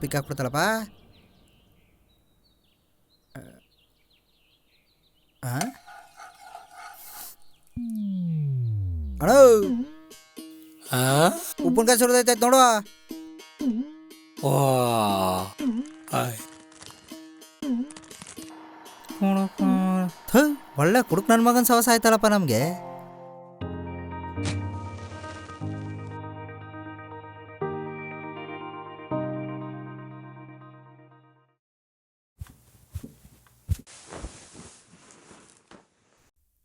ಪಿಕ್ ಹಾಕ್ಬಿಡ್ತಾಳಪ್ಪ. ಅಣ್ಣ ಉಪ್ಪಿನಕಾಯಿ ಸುರಿದೈತೆ ನೋಡುವ. ಒಳ್ಳೆ ಕುಡುಕ್ ನನ್ನ ಮಗನ ಸವಸ ಆಯ್ತಲ್ಲಪ್ಪ ನಮಗೆ.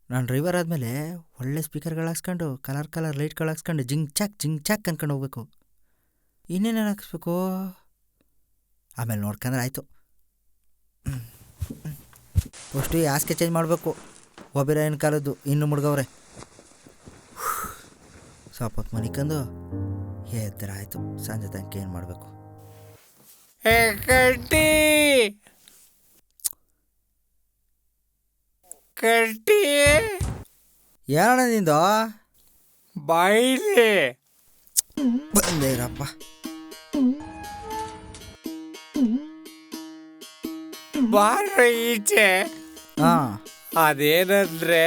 ನಾನು ಡ್ರೈವರ್ ಆದಮೇಲೆ ಒಳ್ಳೆ ಸ್ಪೀಕರ್ಗಳು ಹಾಕ್ಸ್ಕೊಂಡು ಕಲರ್ ಲೈಟ್ಗಳು ಹಾಕ್ಸ್ಕೊಂಡು ಜಿಂಗ್ ಚಾಕ್ ಅನ್ಕೊಂಡು ಹೋಗ್ಬೇಕು. ಇನ್ನೇನೇನು ಹಾಕ್ಸ್ಬೇಕು ಆಮೇಲೆ ನೋಡ್ಕೊಂಡ್ರೆ ಆಯಿತು. ಫಸ್ಟು ಈ ಹಾಸಿಗೆ ಚೇಂಜ್ ಮಾಡಬೇಕು. ಒಬ್ಬಿರಾಯನ ಕಾಲದ್ದು ಇನ್ನೂ ಮುಡ್ಗವ್ರೆ. ಸ್ವಲ್ಪ ಹೊತ್ತು ಮನಿಕೊಂಡು ಎತ್ತರ ಆಯಿತು. ಸಂಜೆ ತನಕ ಏನು ಮಾಡಬೇಕು. ಕಟ್ಟಿ ಏನಣ್ಣ ನಿಂದು ಬಾಯಿಲಿ ಬಂದೇ ಇರಪ್ಪ. ಬಾರ ಈಚೆ. ಹಾಂ ಅದೇನಂದ್ರೆ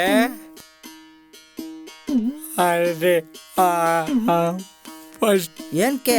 ಅದೇ ಫಸ್ಟ್ ಏನಕ್ಕೆ